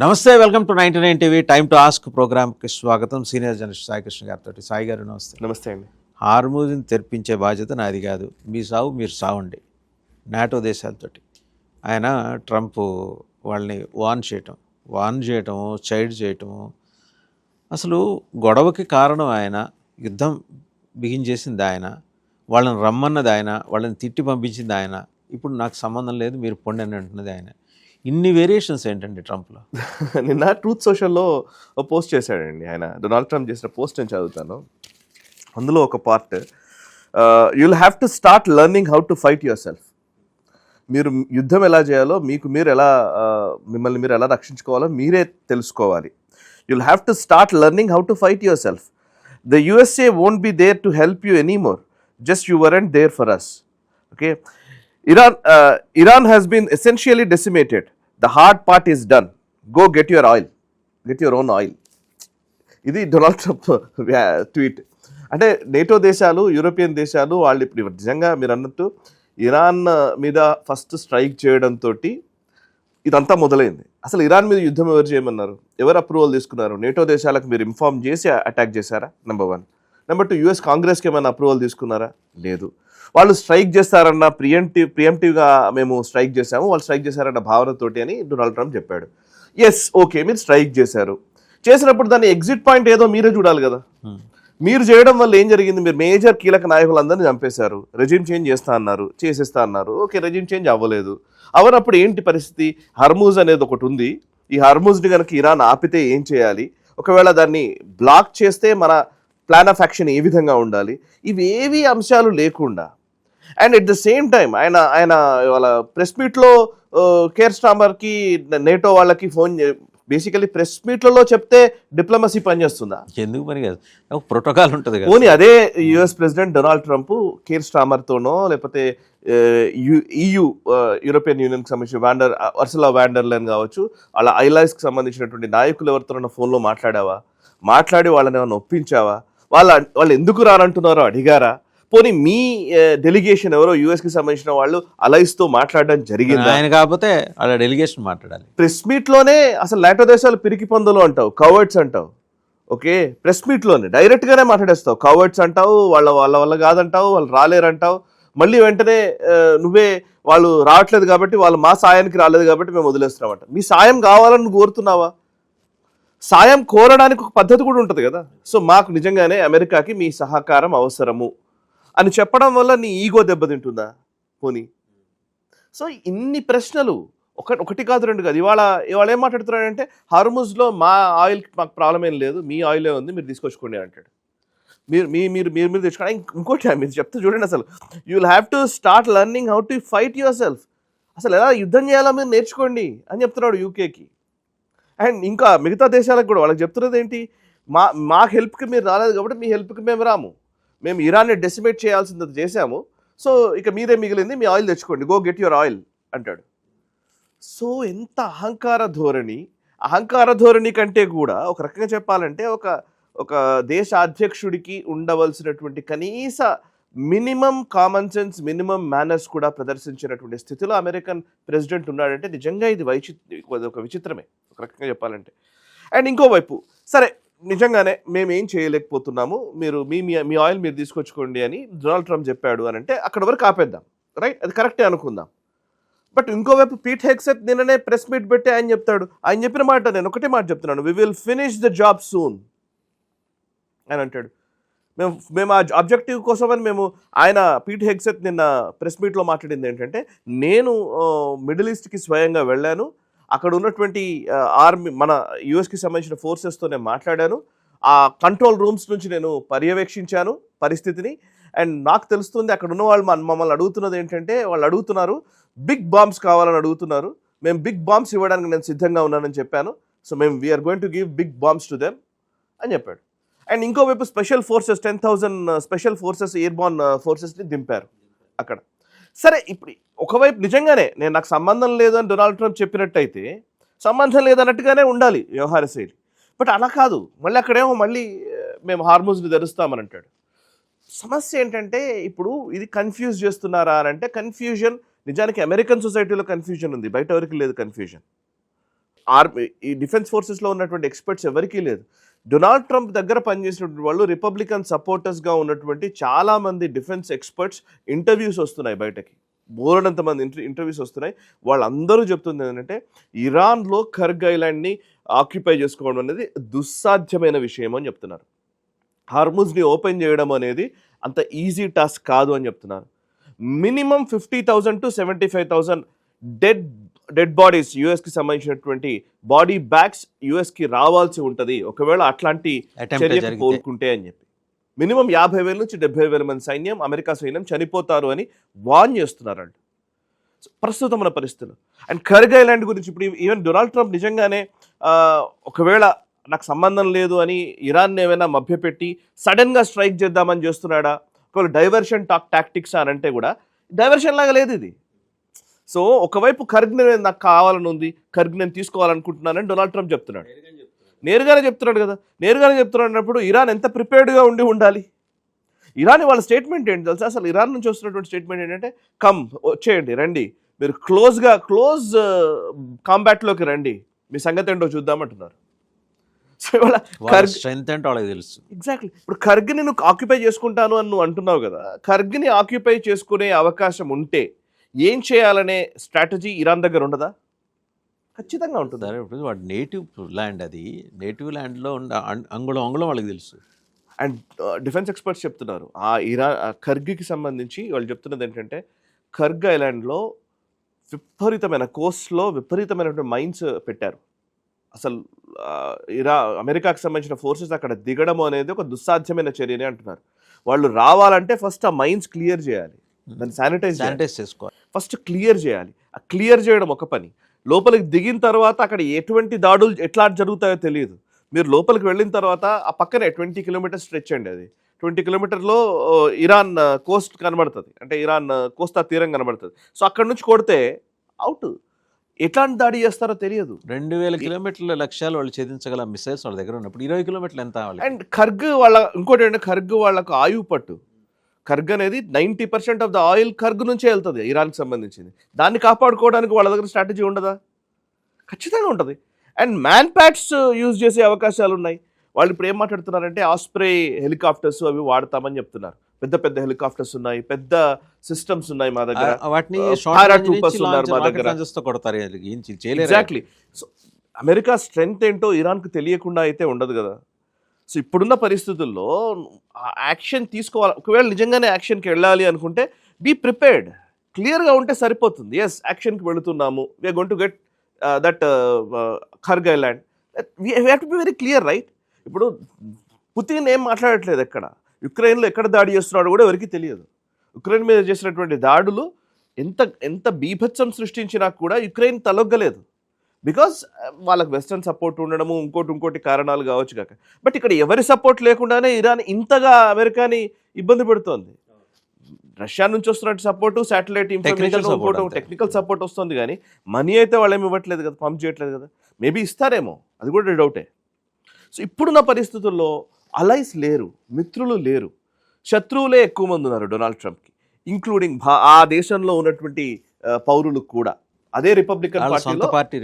నమస్తే, welcome to 99 TV time to ask ప్రోగ్రామ్కి స్వాగతం. సీనియర్ జర్నలిస్ట్ సాయి కృష్ణ గారితో. సాయి గారు నమస్తే. నమస్తే అండి. హార్మూజ్ని తెరిపించే బాధ్యత నాది కాదు, మీ సావు మీరు సావండి. నాటో దేశాలతోటి ఆయన ట్రంప్ వాళ్ళని వార్న్ చేయటము, చైడ్ చేయటము, అసలు గొడవకి కారణం ఆయన, యుద్ధం బిగించేసింది ఆయన, వాళ్ళని రమ్మన్నది ఆయన, వాళ్ళని తిట్టి పంపించింది ఆయన. ఇప్పుడు నాకు సంబంధం లేదు, మీరు పొండి అని అంటున్నది ఆయన. ఇన్ని వేరియేషన్స్ ఏంటండి ట్రంప్లో? నిన్న ట్రూత్ సోషల్లో పోస్ట్ చేశాడండి ఆయన. డొనాల్డ్ ట్రంప్ చేసిన పోస్ట్ నేను చదువుతాను. అందులో ఒక part, you'll have to start learning how to fight your self. మీరు యుద్ధం ఎలా చేయాలో, మీరు ఎలా మిమ్మల్ని మీరు ఎలా రక్షించుకోవాలో మీరే తెలుసుకోవాలి. You'll have to start learning how to fight your self. The USA won't be there to help you anymore. Just you weren't there for us. Okay. Iran has been essentially decimated. The hard part is done. Go get your oil. Get your own oil. ఇది Donald Trump tweet. అంటే NATO దేశాలు, European దేశాలు వాళ్ళు ఇప్పుడు నిజంగా మీరు అన్నట్టు Iran మీద ఫస్ట్ స్ట్రైక్ చేయడంతో ఇదంతా మొదలైంది. అసలు ఇరాన్ మీద యుద్ధం ఎవరు చేయమన్నారు? ఎవరు అప్రూవల్ తీసుకున్నారు? నేటో దేశాలకు మీరు ఇన్ఫార్మ్ చేసి అటాక్ చేశారా? నెంబర్ 1. నెంబర్ 2, US కాంగ్రెస్కి ఏమైనా అప్రూవల్ తీసుకున్నారా? లేదు. వాళ్ళు స్ట్రైక్ చేస్తారన్న ప్రియంటివ్గా మేము స్ట్రైక్ చేశాము, వాళ్ళు స్ట్రైక్ చేశారన్న భావనతోటి అని డొనాల్డ్ ట్రంప్ చెప్పాడు. ఎస్, ఓకే, మీరు స్ట్రైక్ చేసినప్పుడు దాన్ని ఎగ్జిట్ పాయింట్ ఏదో మీరే చూడాలి కదా. మీరు చేయడం వల్ల ఏం జరిగింది? మీరు మేజర్ కీలక నాయకులందరినీ చంపేశారు. రెజ్యూమ్ చేంజ్ చేసేస్తా అన్నారు. ఓకే, రెజ్యూమ్ చేంజ్ అవ్వలేదు. అవనప్పుడు ఏంటి పరిస్థితి? హర్మూజ్ అనేది ఒకటి ఉంది. ఈ హర్మూజ్ని కనుక ఇరాన్ ఆపితే ఏం చేయాలి? ఒకవేళ దాన్ని బ్లాక్ చేస్తే మన ప్లాన్ ఆఫ్ యాక్షన్ ఏ విధంగా ఉండాలి? ఇవేవి అంశాలు లేకుండా, and at the same time ఆయన వాళ్ళ ప్రెస్ మీట్లో కేర్ స్టామర్కి, నేటో వాళ్ళకి ఫోన్, బేసికలీ ప్రెస్ మీట్లలో చెప్తే డిప్లొమసీ పనిచేస్తుందా? ఎందుకు పని కాదు, ఒక ప్రోటోకాల్ ఉంటుంది కదా. పోనీ అదే US president Donald Trump Keir స్టామర్తోనో లేకపోతే EU యూరోపియన్ యూనియన్కి సంబంధించిన అర్సులా వాండర్లైన్ కావచ్చు, వాళ్ళ ఐలాస్కి సంబంధించినటువంటి నాయకులు ఎవరితోనైనా ఫోన్లో మాట్లాడి వాళ్ళని ఏమైనా ఒప్పించావా? వాళ్ళు ఎందుకు రానంటున్నారో అడిగారా? పోనీ మీ డెలిగేషన్ ఎవరో USకి సంబంధించిన వాళ్ళు అలైస్తో మాట్లాడడం జరిగింది. ఆయన కాకపోతే వాళ్ళ డెలిగేషన్ మాట్లాడాలి. ప్రెస్ మీట్లోనే అసలు నాటో దేశాలు పిరికి పందులు అంటావు, కవర్డ్స్ అంటావు. ఓకే, ప్రెస్ మీట్లోనే డైరెక్ట్గానే మాట్లాడేస్తావు. కవర్డ్స్ అంటావు, వాళ్ళ వల్ల కాదంటావు, వాళ్ళు రాలేరంటావు. మళ్ళీ వెంటనే నువ్వే వాళ్ళు రావట్లేదు కాబట్టి, వాళ్ళు మా సాయానికి రాలేదు కాబట్టి మేము వదిలేస్తున్నామంట. మీ సాయం కావాలని కోరుతున్నావా? సాయం కోరడానికి ఒక పద్ధతి కూడా ఉంటుంది కదా. సో మాకు నిజంగానే అమెరికాకి మీ సహకారం అవసరము అని చెప్పడం వల్ల నీ ఈగో దెబ్బతింటుందా? పోనీ. సో ఇన్ని ప్రశ్నలు, ఒకటి కాదు, 2 కాదు. ఇవాళ ఏం మాట్లాడుతున్నాడంటే, హార్ముజ్లో మా ఆయిల్కి మాకు ప్రాబ్లం ఏం లేదు, మీ ఆయిలే ఉంది, మీరు తీసుకొచ్చుకోండి అంటాడు. మీరు తెచ్చుకోండి. ఇంకోటి మీరు చెప్తే చూడండి, అసలు you will have to start learning how to fight your self. అసలు ఎలా యుద్ధం చేయాలో మీరు నేర్చుకోండి అని చెప్తున్నాడు UKకి. అండ్ ఇంకా మిగతా దేశాలకు కూడా వాళ్ళకి చెప్తున్నది ఏంటి? మాకు హెల్ప్కి మీరు రాలేదు కాబట్టి మీ హెల్ప్కి మేము రాము, మేము ఇరాన్ని డెసిమేట్ చేయాల్సింది చేశాము, సో ఇక మీరే మిగిలింది, మీ ఆయిల్ తెచ్చుకోండి, గో గెట్ యువర్ ఆయిల్ అంటాడు. సో ఎంత అహంకార ధోరణి కంటే కూడా ఒక రకంగా చెప్పాలంటే ఒక దేశ అధ్యక్షుడికి ఉండవలసినటువంటి కనీస minimum common sense, minimum manners కూడా ప్రదర్శించినటువంటి స్థితిలో అమెరికన్ ప్రెసిడెంట్ ఉన్నాడంటే నిజంగా ఇది ఒక విచిత్రమే ఒక రకంగా చెప్పాలంటే. అండ్ ఇంకోవైపు, సరే నిజంగానే మేము ఏం చేయలేకపోతున్నాము, మీరు మీ ఆయిల్ మీరు తీసుకొచ్చుకోండి అని డొనాల్డ్ ట్రంప్ చెప్పాడు అని అంటే అక్కడ వరకు ఆపేద్దాం, రైట్, అది కరెక్టే అనుకుందాం. బట్ ఇంకోవైపు పీట్ హెగ్సెత్ నిన్ననే ప్రెస్ మీట్ పెట్టి ఆయన చెప్తాడు, ఆయన చెప్పిన మాట నేను ఒకటే మాట చెప్తున్నాను, we will finish the job soon అని అంటాడు. మేము ఆ ఆబ్జెక్టివ్ కోసమని ఆయన పీట్ హెగ్సెత్ నిన్న ప్రెస్ మీట్లో మాట్లాడింది ఏంటంటే, నేను మిడిల్ ఈస్ట్కి స్వయంగా వెళ్ళాను, అక్కడ ఉన్నటువంటి ఆర్మీ, మన USకి సంబంధించిన ఫోర్సెస్తో నేను మాట్లాడాను, ఆ కంట్రోల్ రూమ్స్ నుంచి నేను పర్యవేక్షించాను పరిస్థితిని. అండ్ నాకు తెలుస్తుంది అక్కడ ఉన్న వాళ్ళు మమ్మల్ని అడుగుతున్నది ఏంటంటే, వాళ్ళు అడుగుతున్నారు బిగ్ బాంబ్స్ కావాలని అడుగుతున్నారు, మేము బిగ్ బాంబ్స్ ఇవ్వడానికి నేను సిద్ధంగా ఉన్నానని చెప్పాను. So we are going to give big bombs to them అని చెప్పాడు. అండ్ ఇంకోవైపు special forces 10,000 special forces, airborne ఫోర్సెస్ని దింపారు అక్కడ. సరే, ఇప్పుడు ఒకవైపు నిజంగానే నాకు సంబంధం లేదని డొనాల్డ్ ట్రంప్ చెప్పినట్టయితే సంబంధం లేదన్నట్టుగానే ఉండాలి వ్యవహార శైలి. బట్ అలా కాదు, మళ్ళీ అక్కడేమో మేము హార్మూజ్ని తెరుస్తామని అంటాడు. సమస్య ఏంటంటే, ఇప్పుడు ఇది కన్ఫ్యూజ్ చేస్తున్నారా అని అంటే, కన్ఫ్యూజన్ నిజానికి అమెరికన్ సొసైటీలో కన్ఫ్యూజన్ ఉంది, బయట ఎవరికి లేదు కన్ఫ్యూజన్. ఆర్మీ ఈ డిఫెన్స్ ఫోర్సెస్లో ఉన్నటువంటి ఎక్స్పర్ట్స్ ఎవరికీ లేదు. డొనాల్డ్ ట్రంప్ దగ్గర పనిచేసినటువంటి వాళ్ళు రిపబ్లికన్ సపోర్టర్స్గా ఉన్నటువంటి చాలామంది డిఫెన్స్ ఎక్స్పర్ట్స్ ఇంటర్వ్యూస్ వస్తున్నాయి బయటకి, బోలెడంత మంది ఇంటర్వ్యూస్ వస్తున్నాయి. వాళ్ళందరూ చెప్తుంది ఏంటంటే ఇరాన్లో కర్గ్ ఐలాండ్ని ఆక్యుపై చేసుకోవడం అనేది దుస్సాధ్యమైన విషయం అని చెప్తున్నారు. హార్ముజ్ని ఓపెన్ చేయడం అనేది అంత ఈజీ టాస్క్ కాదు అని చెప్తున్నారు. మినిమం 50,000 to 75,000 డెడ్ బాడీస్ యూఎస్కి సంబంధించినటువంటి బాడీ బ్యాగ్స్ యూఎస్కి రావాల్సి ఉంటుంది ఒకవేళ అట్లాంటి చర్యకు కోరుకుంటే అని చెప్పి. మినిమం 50,000 నుంచి 70,000 మంది సైన్యం, అమెరికా సైన్యం చనిపోతారు అని వార్న్ చేస్తున్నారు అండి ప్రస్తుతం మన పరిస్థితులు. అండ్ కర్గ్ ఐలాండ్ గురించి ఇప్పుడు ఈవెన్ డొనాల్డ్ ట్రంప్ నిజంగానే ఒకవేళ నాకు సంబంధం లేదు అని ఇరాన్ ఏమైనా మభ్యపెట్టి సడన్గా స్ట్రైక్ చేద్దామని చేస్తున్నాడా, ఒకవేళ డైవర్షన్ టాక్టిక్స్ అని అంటే కూడా డైవర్షన్ లాగా లేదు ఇది. సో ఒకవైపు కర్గ్ నాకు కావాలని ఉంది, కర్గ్ నేను తీసుకోవాలనుకుంటున్నానని డొనాల్డ్ ట్రంప్ చెప్తున్నాడు, నేరుగానే చెప్తున్నాడు కదా. నేరుగానే చెప్తున్నప్పుడు ఇరాన్ ఎంత ప్రిపేర్డ్గా ఉండాలి. ఇరాన్ వాళ్ళ స్టేట్మెంట్ ఏంటి తెలుసా, అసలు ఇరాన్ నుంచి వస్తున్నటువంటి స్టేట్మెంట్ ఏంటంటే వచ్చేయండి, రండి, మీరు క్లోజ్ కాంబాట్లోకి రండి, మీ సంగతి ఏంటో చూద్దామంటున్నారు. సో ఇవాళ స్ట్రెంత్ అంటే వాళ్ళకి తెలుసు ఎగ్జాక్ట్లీ. ఇప్పుడు కర్గ్ని నువ్వు ఆక్యుపై చేసుకుంటాను అని నువ్వు అంటున్నావు కదా, కర్గ్ని ఆక్యుపై చేసుకునే అవకాశం ఉంటే ఏం చేయాలనే స్ట్రాటజీ ఇరాన్ దగ్గర ఉండదా? ఖచ్చితంగా ఉంటుంది. ఇప్పుడు వాడు నేటివ్ ల్యాండ్, అది నేటివ్ ల్యాండ్లో అంగుళం వాళ్ళకి తెలుసు. అండ్ డిఫెన్స్ ఎక్స్పర్ట్స్ చెప్తున్నారు కర్గ్కి సంబంధించి వాళ్ళు చెప్తున్నది ఏంటంటే కర్గ్ ఐలాండ్లో విపరీతమైన కోస్ట్లో విపరీతమైనటువంటి మైన్స్ పెట్టారు. అసలు అమెరికాకి సంబంధించిన ఫోర్సెస్ అక్కడ దిగడం అనేది ఒక దుస్సాధ్యమైన చర్యనే అంటున్నారు. వాళ్ళు రావాలంటే ఫస్ట్ ఆ మైన్స్ క్లియర్ చేయాలి, దాన్ని శానిటైజ్ చేసుకోవాలి, ఫస్ట్ క్లియర్ చేయాలి. ఆ క్లియర్ చేయడం ఒక పని. లోపలికి దిగిన తర్వాత అక్కడ ఎటువంటి దాడులు ఎట్లా జరుగుతాయో తెలియదు. మీరు లోపలికి వెళ్ళిన తర్వాత ఆ పక్కనే 20 కిలోమీటర్స్ స్ట్రెచ్ అండి, అది 20 కిలోమీటర్లో ఇరాన్ కోస్ట్ కనబడుతుంది, అంటే ఇరాన్ కోస్తా తీరం కనబడుతుంది. సో అక్కడ నుంచి కొడితే అవుట్, ఎట్లాంటి దాడి చేస్తారో తెలియదు. 2,000 కిలోమీటర్ల లక్ష్యాలు వాళ్ళు ఛేదించగల మిసైల్స్ వాళ్ళ దగ్గర ఉన్నప్పుడు 20 కిలోమీటర్లు ఎంత అవ్వాలి? అండ్ కర్గ్ ఇంకోటి ఏంటంటే కర్గ్ వాళ్ళకు ఆయువు పట్టు. కర్గ్ అనేది 90% ఆఫ్ ద ఆయిల్ కర్గ్ నుంచే వెళ్తుంది ఇరాన్కి సంబంధించింది. దాన్ని కాపాడుకోవడానికి వాళ్ళ దగ్గర స్ట్రాటజీ ఉండదా? ఖచ్చితంగా ఉంటుంది. అండ్ మ్యాన్ ప్యాడ్స్ యూజ్ చేసే అవకాశాలు ఉన్నాయి. వాళ్ళు ఇప్పుడు ఏం మాట్లాడుతున్నారంటే ఆస్ప్రే హెలికాప్టర్స్ అవి వాడతామని చెప్తున్నారు. పెద్ద పెద్ద హెలికాప్టర్స్ ఉన్నాయి, పెద్ద సిస్టమ్స్ ఉన్నాయి మా దగ్గర, వాటిని మా దగ్గర. ఎగ్జాక్ట్లీ. సో అమెరికా స్ట్రెంగ్త్ ఏంటో ఇరాన్కు తెలియకుండా అయితే ఉండదు కదా. సో ఇప్పుడున్న పరిస్థితుల్లో యాక్షన్ తీసుకోవాలి. ఒకవేళ నిజంగానే యాక్షన్కి వెళ్ళాలి అనుకుంటే బీ ప్రిపేర్డ్, క్లియర్గా ఉంటే సరిపోతుంది. ఎస్, యాక్షన్కి వెళుతున్నాము, we're going to get that Kharg island, we have to be very clear, right? ఇప్పుడు పుతిన్ ఏం మాట్లాడట్లేదు, ఎక్కడ యుక్రెయిన్లో ఎక్కడ దాడి చేస్తున్నాడో కూడా ఎవరికి తెలియదు. యుక్రెయిన్ మీద చేసినటువంటి దాడులు ఎంత బీభత్సం సృష్టించినా కూడా యుక్రెయిన్ తలొగ్గలేదు. బికాస్ వాళ్ళకి వెస్టర్న్ సపోర్ట్ ఉండడము ఇంకోటి కారణాలు కావచ్చు కాక. బట్ ఇక్కడ ఎవరి సపోర్ట్ లేకుండానే ఇరాన్ ఇంతగా అమెరికాని ఇబ్బంది పెడుతోంది. రష్యా నుంచి వస్తున్నట్టు support, satellite information, technical support వస్తుంది, కానీ మనీ అయితే వాళ్ళు ఏమి ఇవ్వట్లేదు కదా, పంప్ చేయట్లేదు కదా. మేబీ ఇస్తారేమో, అది కూడా డౌటే. సో ఇప్పుడున్న పరిస్థితుల్లో అలైస్ లేరు, మిత్రులు లేరు, శత్రువులే ఎక్కువ మంది ఉన్నారు డొనాల్డ్ ట్రంప్కి, ఇంక్లూడింగ్ ఆ దేశంలో ఉన్నటువంటి పౌరులు కూడా. అదే రిపబ్లికన్ పార్టీ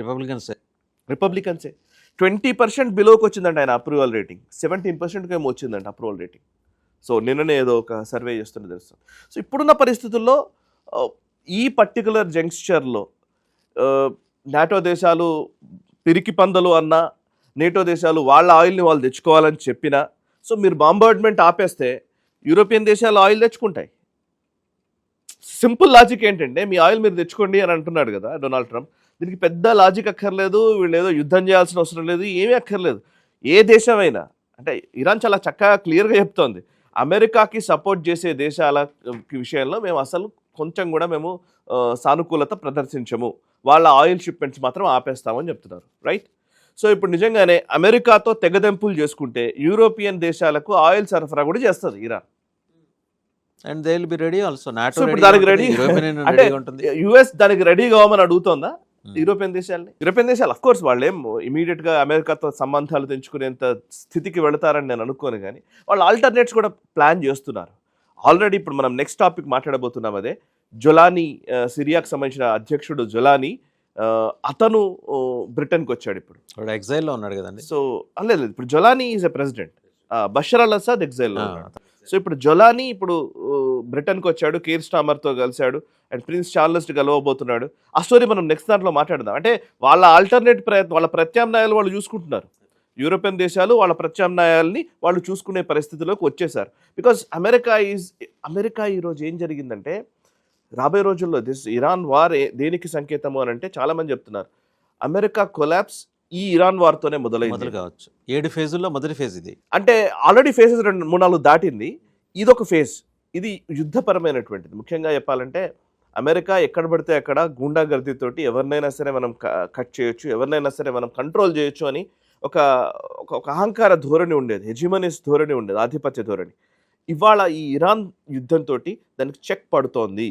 రిపబ్లికన్సే 20% బిలోకి వచ్చిందంట ఆయన అప్రూవల్ రేటింగ్, 17% ఏమో వచ్చిందంట అప్రూవల్ రేటింగ్. సో నిన్ననే ఏదో ఒక సర్వే చేస్తున్నది తెలుస్తుంది. సో ఇప్పుడున్న పరిస్థితుల్లో ఈ పర్టికులర్ జంక్షర్లో నాటో దేశాలు పిరికి పందలు అన్నా, నేటో దేశాలు వాళ్ళ ఆయిల్ని వాళ్ళు తెచ్చుకోవాలని చెప్పినా, సో మీరు బాంబార్డ్మెంట్ ఆపేస్తే యూరోపియన్ దేశాలు ఆయిల్ తెచ్చుకుంటాయి. సింపుల్ లాజిక్ ఏంటంటే మీ ఆయిల్ మీరు తెచ్చుకోండి అని అంటున్నాడు కదా డొనాల్డ్ ట్రంప్. దీనికి పెద్ద లాజిక్ అక్కర్లేదు, వీళ్ళు ఏదో యుద్ధం చేయాల్సిన అవసరం లేదు, ఏమీ అక్కర్లేదు. ఏ దేశమైనా, అంటే ఇరాన్ చాలా చక్కగా క్లియర్గా చెప్తోంది, అమెరికాకి సపోర్ట్ చేసే దేశాల విషయంలో మేము అసలు కొంచెం కూడా మేము సానుకూలత ప్రదర్శించము, వాళ్ళ ఆయిల్ షిప్మెంట్స్ మాత్రం ఆపేస్తామని చెప్తున్నారు, రైట్? సో ఇప్పుడు నిజంగానే అమెరికాతో తెగదెంపులు చేసుకుంటే యూరోపియన్ దేశాలకు ఆయిల్ సరఫరా కూడా చేస్తుంది Iran. And they will be ready also. NATO దానికి రెడీ, అంటే యుఎస్ దానికి రెడీ కావమని అడుగుతోందా యూరోపియన్ దేశాలని? యూరోపియన్ దేశాలు అఫ్ కోర్స్ వాళ్ళు ఏం ఇమీడియట్గా అమెరికాతో సంబంధాలు తెంచుకునేంత స్థితికి వెళతారని నేను అనుకోను, కానీ వాళ్ళు ఆల్టర్నేట్స్ కూడా ప్లాన్ చేస్తున్నారు ఆల్రెడీ. ఇప్పుడు మనం నెక్స్ట్ టాపిక్ మాట్లాడబోతున్నాం, అదే జొలానీ, సిరియాకు సంబంధించిన అధ్యక్షుడు జొలానీ అతను బ్రిటన్కి వచ్చాడు ఇప్పుడు. వాడు ఎగ్జైల్లో ఉన్నాడు కదండి. సో లేదు, ఇప్పుడు Jolani is a president, Bashar al Assad ఎగ్జైల్లో ఉన్నాడు. సో ఇప్పుడు జొలానీ ఇప్పుడు బ్రిటన్కి వచ్చాడు, కీర్ స్టామర్తో కలిశాడు అండ్ ప్రిన్స్ చార్లెస్ కలవబోతున్నాడు. ఆ స్టోరీ మనం నెక్స్ట్ దాంట్లో మాట్లాడదాం. అంటే వాళ్ళ ఆల్టర్నేట్ వాళ్ళ ప్రత్యామ్నాయాలు వాళ్ళు చూసుకుంటున్నారు. యూరోపియన్ దేశాలు వాళ్ళ ప్రత్యామ్నాయాల్ని వాళ్ళు చూసుకునే పరిస్థితిలోకి వచ్చేసారు. బికాజ్ అమెరికా ఈరోజు ఏం జరిగిందంటే, రాబోయే రోజుల్లో ఇరాన్ వార్ దేనికి సంకేతము అని అంటే చాలా మంది చెప్తున్నారు అమెరికా కొలాప్స్ ఈ ఇరాన్ వార్తోనే మొదలు కావచ్చు. 7 ఫేజుల్లో మొదటి ఫేజ్ ఇది. అంటే ఆల్రెడీ ఫేజెస్ 2-3-4 దాటింది, ఇదొక ఫేజ్. ఇది యుద్ధపరమైనటువంటిది. ముఖ్యంగా చెప్పాలంటే అమెరికా ఎక్కడ పడితే అక్కడ గూండాగర్దీతోటి ఎవరినైనా సరే మనం కట్ చేయొచ్చు, ఎవరినైనా సరే మనం కంట్రోల్ చేయొచ్చు అని ఒక అహంకార ధోరణి ఉండేది, హెజిమనిస్ ధోరణి ఉండేది, ఆధిపత్య ధోరణి. ఇవాళ ఈ ఇరాన్ యుద్ధంతో దానికి చెక్ పడుతోంది.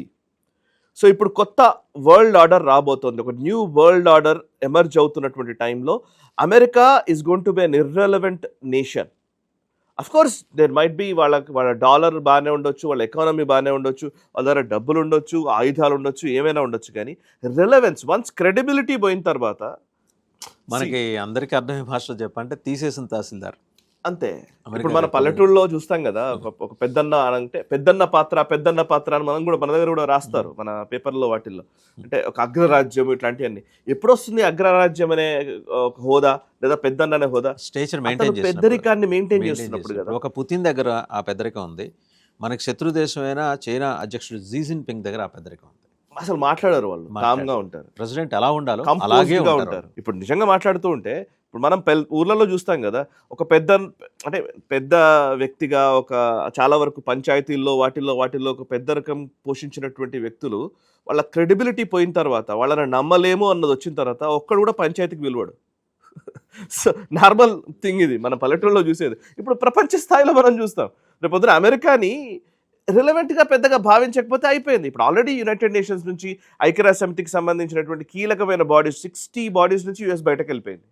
సో ఇప్పుడు కొత్త వరల్డ్ ఆర్డర్ రాబోతోంది, ఒక న్యూ వరల్డ్ ఆర్డర్ ఎమర్జ్ అవుతున్నటువంటి టైంలో America is going to be an irrelevant nation. Of course there might be వాళ్ళ డాలర్ బాగానే ఉండొచ్చు, వాళ్ళ ఎకానమీ బాగానే ఉండొచ్చు, వాళ్ళ దగ్గర డబ్బులు ఉండొచ్చు, ఆయుధాలు ఉండొచ్చు, ఏమైనా ఉండొచ్చు, కానీ రిలవెన్స్ వన్స్ క్రెడిబిలిటీ పోయిన తర్వాత మనకి అందరికీ అర్థమయ్యే భాషలో చెప్పంటే తీసేసిన తహసీల్దార్ అంతే. ఇప్పుడు మన పల్లెటూళ్ళలో చూస్తాం కదా, ఒక పెద్దన్న అంటే పెద్దన్న పాత్ర అని మనం కూడా మన దగ్గర కూడా రాస్తారు మన పేపర్లో వాటిల్లో. అంటే ఒక అగ్రరాజ్యం ఇట్లాంటివన్నీ. ఎప్పుడు వస్తుంది అగ్రరాజ్యం అనే ఒక హోదా లేదా పెద్దన్న అనే హోదా? స్టేచర్ మెయింటైన్ చేసి, పెద్దరికాన్ని మెయింటైన్ చేస్తున్నప్పుడు కదా. ఒక పుతిన్ దగ్గర ఆ పెద్దరికం ఉంది, మనకి శత్రు దేశమైన చైనా అధ్యక్షుడు జీ జిన్పింగ్ దగ్గర ఆ పెద్దరికం ఉంది. అసలు మాట్లాడారు, వాళ్ళు కామ్గా ఉంటారు. ప్రెసిడెంట్ ఎలా ఉండాలో అలాగే ఉంటారు. ఇప్పుడు నిజంగా మాట్లాడుతూ ఉంటే ఇప్పుడు మనం ఊర్లలో చూస్తాం కదా, ఒక పెద్ద వ్యక్తిగా ఒక చాలా వరకు పంచాయతీల్లో వాటిల్లో ఒక పెద్ద రకం పోషించినటువంటి వ్యక్తులు వాళ్ళ క్రెడిబిలిటీ పోయిన తర్వాత, వాళ్ళని నమ్మలేము అన్నది వచ్చిన తర్వాత ఒక్కడు కూడా పంచాయతీకి విలువడు. సో నార్మల్ థింగ్ ఇది మన పల్లెటూరులో చూసేది. ఇప్పుడు ప్రపంచ స్థాయిలో మనం చూస్తాం. రేపు పొద్దున అమెరికాని రిలవెంట్గా పెద్దగా భావించకపోతే అయిపోయింది. ఇప్పుడు ఆల్రెడీ యునైటెడ్ నేషన్స్ నుంచి, ఐక్యరాజ్య సమితికి సంబంధించినటువంటి కీలకమైన బాడీస్ 60 బాడీస్ నుంచి యుఎస్ బయటకు వెళ్ళిపోయింది.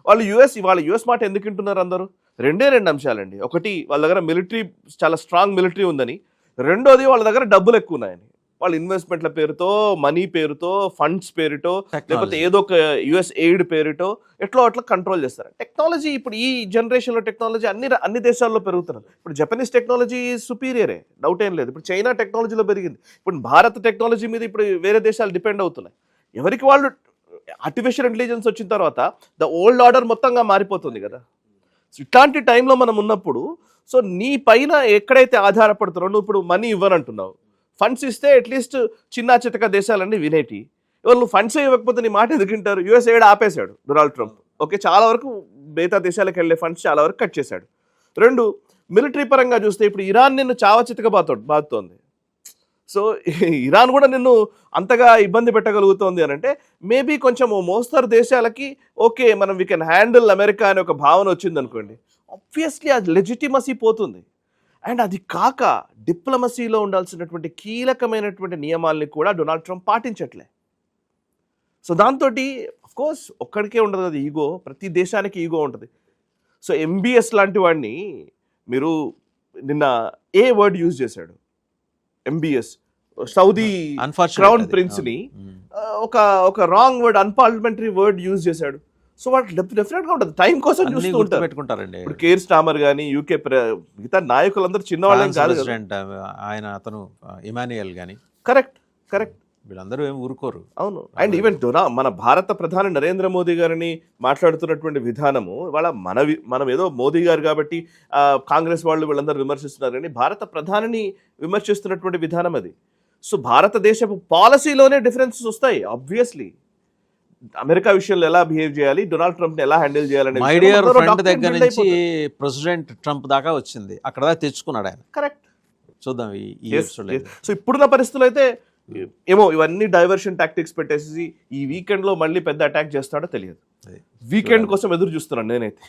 వాళ్ళ యుఎస్ మాట ఎందుకు వింటున్నారు అందరూ? 2 అంశాలండి. ఒకటి, వాళ్ళ దగ్గర మిలిటరీ చాలా స్ట్రాంగ్ మిలిటరీ ఉందని. రెండోది, వాళ్ళ దగ్గర డబ్బులు ఎక్కువ ఉన్నాయని. వాళ్ళ ఇన్వెస్ట్మెంట్ల పేరుతో, మనీ పేరుతో, ఫండ్స్ పేరుతో, లేకపోతే ఏదో ఒక యుఎస్ ఎయిడ్ పేరుతో అట్లా కంట్రోల్ చేస్తారు. టెక్నాలజీ ఇప్పుడు ఈ జనరేషన్లో టెక్నాలజీ అన్ని దేశాల్లో పెరుగుతున్నారు. ఇప్పుడు జపనీస్ టెక్నాలజీ సుపీరియరే, డౌట్ ఏం లేదు. ఇప్పుడు చైనా టెక్నాలజీలో పెరిగింది. ఇప్పుడు భారత టెక్నాలజీ మీద ఇప్పుడు వేరే దేశాలు డిపెండ్ అవుతున్నాయి. ఎవరికి వాళ్ళు ఆర్టిఫిషియల్ ఇంటెలిజెన్స్ వచ్చిన తర్వాత ద ఓల్డ్ ఆర్డర్ మొత్తంగా మారిపోతుంది కదా. సో ఇట్లాంటి టైంలో మనం ఉన్నప్పుడు, సో నీ పైన ఎక్కడైతే ఆధారపడుతున్నావు, నువ్వు ఇప్పుడు మనీ ఇవ్వనంటున్నావు, ఫండ్స్ ఇస్తే అట్లీస్ట్ చిన్న చితక దేశాలన్నీ వినేటి. ఎవరు నువ్వు ఫండ్స్ ఇవ్వకపోతే నీ మాట ఎదుగుంటారు. వింటారు? యుఎస్ ఎయిడ్ ఆపేశాడు డొనాల్డ్ ట్రంప్. ఓకే, చాలా వరకు మిగతా దేశాలకు వెళ్ళే ఫండ్స్ చాలా వరకు కట్ చేశాడు. 2, మిలిటరీ పరంగా చూస్తే ఇప్పుడు ఇరాన్ నిన్ను చావ చితక బాదుతోంది. సో ఇరాన్ కూడా నిన్ను అంతగా ఇబ్బంది పెట్టగలుగుతోంది అని అంటే మేబీ కొంచెం మోస్తరు దేశాలకి ఓకే మనం వీ కెన్ హ్యాండిల్ అమెరికా అనే ఒక భావన వచ్చింది అనుకోండి, ఆబ్వియస్లీ అది లెజిటిమసీ పోతుంది. అండ్ అది కాక డిప్లొమసీలో ఉండాల్సినటువంటి కీలకమైనటువంటి నియమాల్ని కూడా డొనాల్డ్ ట్రంప్ పాటించట్లే. సో దాంతో అఫ్కోర్స్ ఒక్కడికే ఉండదు అది ఈగో, ప్రతి దేశానికి ఈగో ఉంటుంది. సో ఎంబీఎస్ లాంటి వాడిని మీరు నిన్న ఏ వర్డ్ యూజ్ చేశాడు? ఎంబీఎస్ సౌదీ క్రౌన్ ప్రిన్స్ ని ఒక wrong word, unparliamentary word use చేశాడు. సో వాడు డెఫినెట్ గా ఉంటుంది, టైం కోసం చూస్తూ ఉంటారు. ఇప్పుడు కేర్ స్టామర్ కానీ యూకే మిగతా నాయకులందరూ చిన్నవాళ్ళేం కాదు కదా. అతను ఇమాన్యుయల్ కానీ కరెక్ట్ వీళ్ళందరూ ఏమి ఊరుకోరు. అవును. అండ్ ఈవెన్ మన భారత ప్రధాని నరేంద్ర మోదీ గారిని మాట్లాడుతున్నటువంటి విధానము ఇవాళ మనం ఏదో మోదీ గారు కాబట్టి కాంగ్రెస్ వాళ్ళు వీళ్ళందరూ విమర్శిస్తున్నారు, కానీ భారత ప్రధానిని విమర్శిస్తున్నటువంటి విధానం అది. సో భారతదేశపు పాలసీలోనే డిఫరెన్సెస్ వస్తాయి ఆబ్వియస్లీ. అమెరికా విషయంలో ఎలా బిహేవ్ చేయాలి, డొనాల్డ్ ట్రంప్ ని ఎలా హ్యాండిల్ చేయాలని మై డియర్ ఫ్రెండ్ దగ్గర నుంచి ప్రెసిడెంట్ ట్రంప్ దాకా వచ్చింది, అక్కడ దాకా తెచ్చుకున్నాడు ఆయన. కరెక్ట్. చూద్దాం ఈ ఎపిసోడ్లో. సో ఇప్పుడున్న పరిస్థితులు అయితే ఏమో ఇవన్నీ డైవర్షన్ టాక్టిక్స్ పెట్టేసి ఈ వీకెండ్ లో మళ్ళీ పెద్ద అటాక్ చేస్తాడో తెలియదు. వీకెండ్ కోసం ఎదురు చూస్తున్నాను నేనైతే.